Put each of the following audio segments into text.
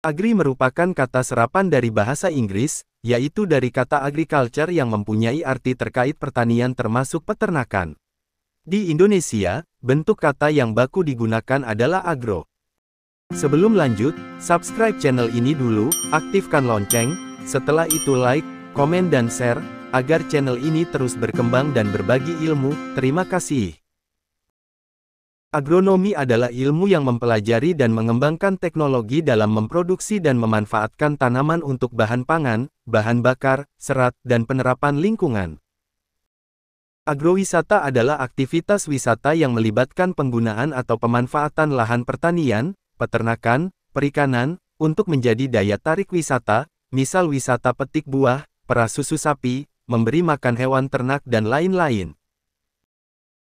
Agri merupakan kata serapan dari bahasa Inggris, yaitu dari kata agriculture yang mempunyai arti terkait pertanian termasuk peternakan. Di Indonesia, bentuk kata yang baku digunakan adalah agro. Sebelum lanjut, subscribe channel ini dulu, aktifkan lonceng, setelah itu like, komen dan share, agar channel ini terus berkembang dan berbagi ilmu. Terima kasih. Agronomi adalah ilmu yang mempelajari dan mengembangkan teknologi dalam memproduksi dan memanfaatkan tanaman untuk bahan pangan, bahan bakar, serat, dan penerapan lingkungan. Agrowisata adalah aktivitas wisata yang melibatkan penggunaan atau pemanfaatan lahan pertanian, peternakan, perikanan, untuk menjadi daya tarik wisata, misal wisata petik buah, perah susu sapi, memberi makan hewan ternak dan lain-lain.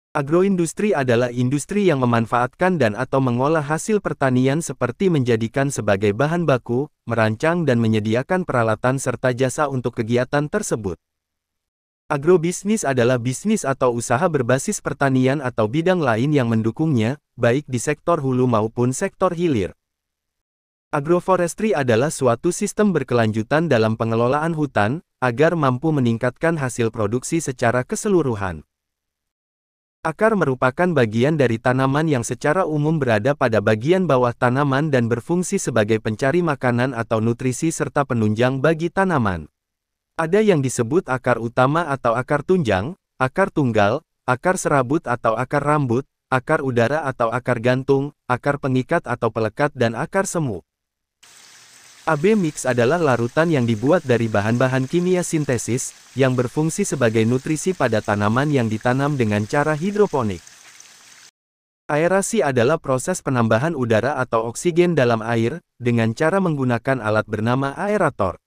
Agroindustri adalah industri yang memanfaatkan dan atau mengolah hasil pertanian seperti menjadikan sebagai bahan baku, merancang dan menyediakan peralatan serta jasa untuk kegiatan tersebut. Agrobisnis adalah bisnis atau usaha berbasis pertanian atau bidang lain yang mendukungnya, baik di sektor hulu maupun sektor hilir. Agroforestry adalah suatu sistem berkelanjutan dalam pengelolaan hutan, agar mampu meningkatkan hasil produksi secara keseluruhan. Akar merupakan bagian dari tanaman yang secara umum berada pada bagian bawah tanaman dan berfungsi sebagai pencari makanan atau nutrisi serta penunjang bagi tanaman. Ada yang disebut akar utama atau akar tunjang, akar tunggal, akar serabut atau akar rambut, akar udara atau akar gantung, akar pengikat atau pelekat dan akar semu. AB mix adalah larutan yang dibuat dari bahan-bahan kimia sintesis, yang berfungsi sebagai nutrisi pada tanaman yang ditanam dengan cara hidroponik. Aerasi adalah proses penambahan udara atau oksigen dalam air, dengan cara menggunakan alat bernama aerator.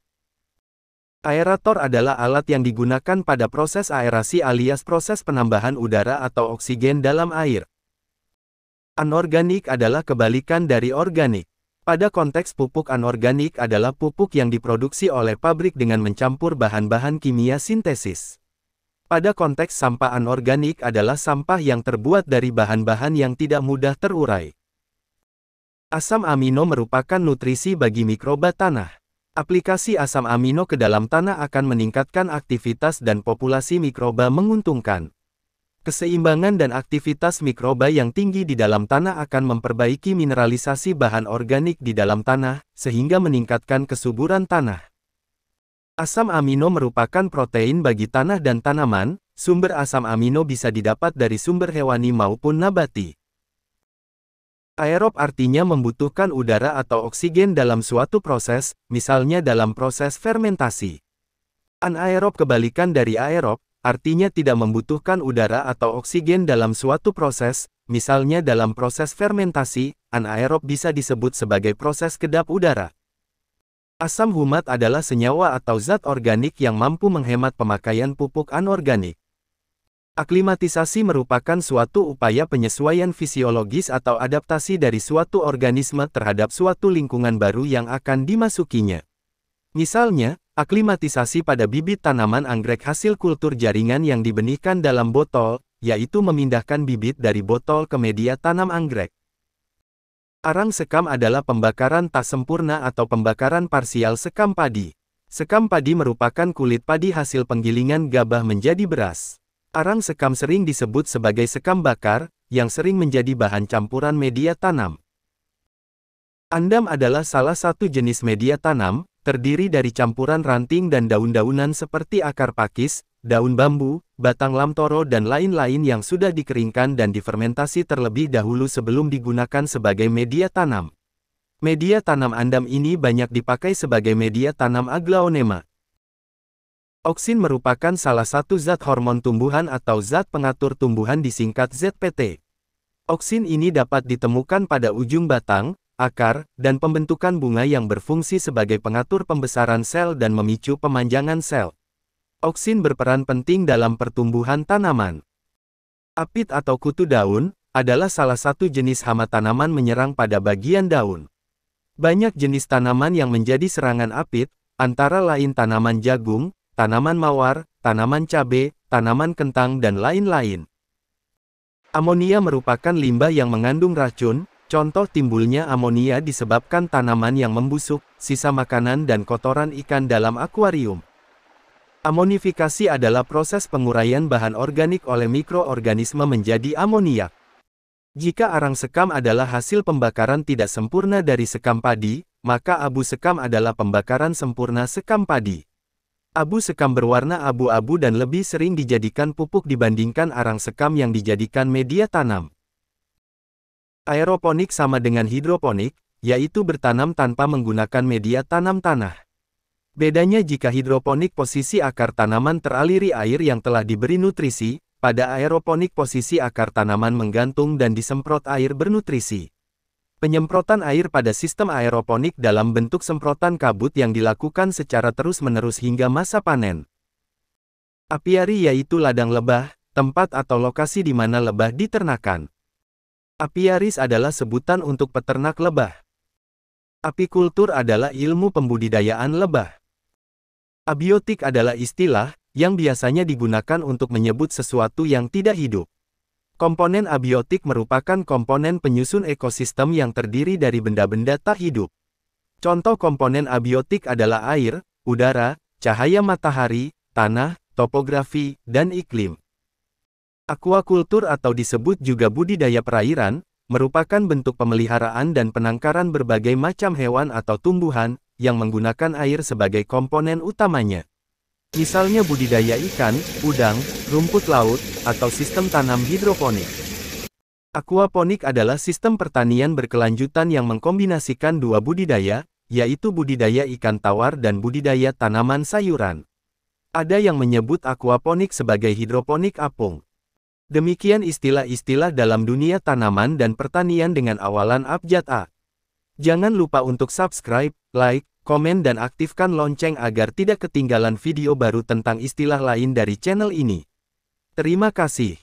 Aerator adalah alat yang digunakan pada proses aerasi alias proses penambahan udara atau oksigen dalam air. Anorganik adalah kebalikan dari organik. Pada konteks pupuk anorganik adalah pupuk yang diproduksi oleh pabrik dengan mencampur bahan-bahan kimia sintesis. Pada konteks sampah anorganik adalah sampah yang terbuat dari bahan-bahan yang tidak mudah terurai. Asam amino merupakan nutrisi bagi mikroba tanah. Aplikasi asam amino ke dalam tanah akan meningkatkan aktivitas dan populasi mikroba menguntungkan. Keseimbangan dan aktivitas mikroba yang tinggi di dalam tanah akan memperbaiki mineralisasi bahan organik di dalam tanah, sehingga meningkatkan kesuburan tanah. Asam amino merupakan protein bagi tanah dan tanaman. Sumber asam amino bisa didapat dari sumber hewani maupun nabati. Aerob artinya membutuhkan udara atau oksigen dalam suatu proses, misalnya dalam proses fermentasi. Anaerob kebalikan dari aerob, artinya tidak membutuhkan udara atau oksigen dalam suatu proses, misalnya dalam proses fermentasi. Anaerob bisa disebut sebagai proses kedap udara. Asam humat adalah senyawa atau zat organik yang mampu menghemat pemakaian pupuk anorganik. Aklimatisasi merupakan suatu upaya penyesuaian fisiologis atau adaptasi dari suatu organisme terhadap suatu lingkungan baru yang akan dimasukinya. Misalnya, aklimatisasi pada bibit tanaman anggrek hasil kultur jaringan yang dibenihkan dalam botol, yaitu memindahkan bibit dari botol ke media tanam anggrek. Arang sekam adalah pembakaran tak sempurna atau pembakaran parsial sekam padi. Sekam padi merupakan kulit padi hasil penggilingan gabah menjadi beras. Arang sekam sering disebut sebagai sekam bakar, yang sering menjadi bahan campuran media tanam. Andam adalah salah satu jenis media tanam, terdiri dari campuran ranting dan daun-daunan seperti akar pakis, daun bambu, batang lamtoro dan lain-lain yang sudah dikeringkan dan difermentasi terlebih dahulu sebelum digunakan sebagai media tanam. Media tanam andam ini banyak dipakai sebagai media tanam aglaonema. Oksin merupakan salah satu zat hormon tumbuhan atau zat pengatur tumbuhan disingkat ZPT. Oksin ini dapat ditemukan pada ujung batang, akar, dan pembentukan bunga yang berfungsi sebagai pengatur pembesaran sel dan memicu pemanjangan sel. Oksin berperan penting dalam pertumbuhan tanaman. Apit atau kutu daun adalah salah satu jenis hama tanaman menyerang pada bagian daun. Banyak jenis tanaman yang menjadi serangan apit, antara lain tanaman jagung, tanaman mawar, tanaman cabai, tanaman kentang dan lain-lain. Amonia merupakan limbah yang mengandung racun, Contoh timbulnya amonia disebabkan tanaman yang membusuk, sisa makanan dan kotoran ikan dalam akuarium. Amonifikasi adalah proses penguraian bahan organik oleh mikroorganisme menjadi amoniak. Jika arang sekam adalah hasil pembakaran tidak sempurna dari sekam padi, maka abu sekam adalah pembakaran sempurna sekam padi. Abu sekam berwarna abu-abu dan lebih sering dijadikan pupuk dibandingkan arang sekam yang dijadikan media tanam. Aeroponik sama dengan hidroponik, yaitu bertanam tanpa menggunakan media tanam tanah. Bedanya jika hidroponik posisi akar tanaman teraliri air yang telah diberi nutrisi, pada aeroponik posisi akar tanaman menggantung dan disemprot air bernutrisi. Penyemprotan air pada sistem aeroponik dalam bentuk semprotan kabut yang dilakukan secara terus-menerus hingga masa panen. Apiari yaitu ladang lebah, tempat atau lokasi di mana lebah diternakan. Apiaris adalah sebutan untuk peternak lebah. Apikultur adalah ilmu pembudidayaan lebah. Abiotik adalah istilah yang biasanya digunakan untuk menyebut sesuatu yang tidak hidup. Komponen abiotik merupakan komponen penyusun ekosistem yang terdiri dari benda-benda tak hidup. Contoh komponen abiotik adalah air, udara, cahaya matahari, tanah, topografi, dan iklim. Aquakultur atau disebut juga budidaya perairan, merupakan bentuk pemeliharaan dan penangkaran berbagai macam hewan atau tumbuhan, yang menggunakan air sebagai komponen utamanya. Misalnya budidaya ikan, udang, rumput laut, atau sistem tanam hidroponik. Aquaponik adalah sistem pertanian berkelanjutan yang mengkombinasikan dua budidaya, yaitu budidaya ikan tawar dan budidaya tanaman sayuran. Ada yang menyebut aquaponik sebagai hidroponik apung. Demikian istilah-istilah dalam dunia tanaman dan pertanian dengan awalan abjad A. Jangan lupa untuk subscribe, like, komen dan aktifkan lonceng agar tidak ketinggalan video baru tentang istilah lain dari channel ini. Terima kasih.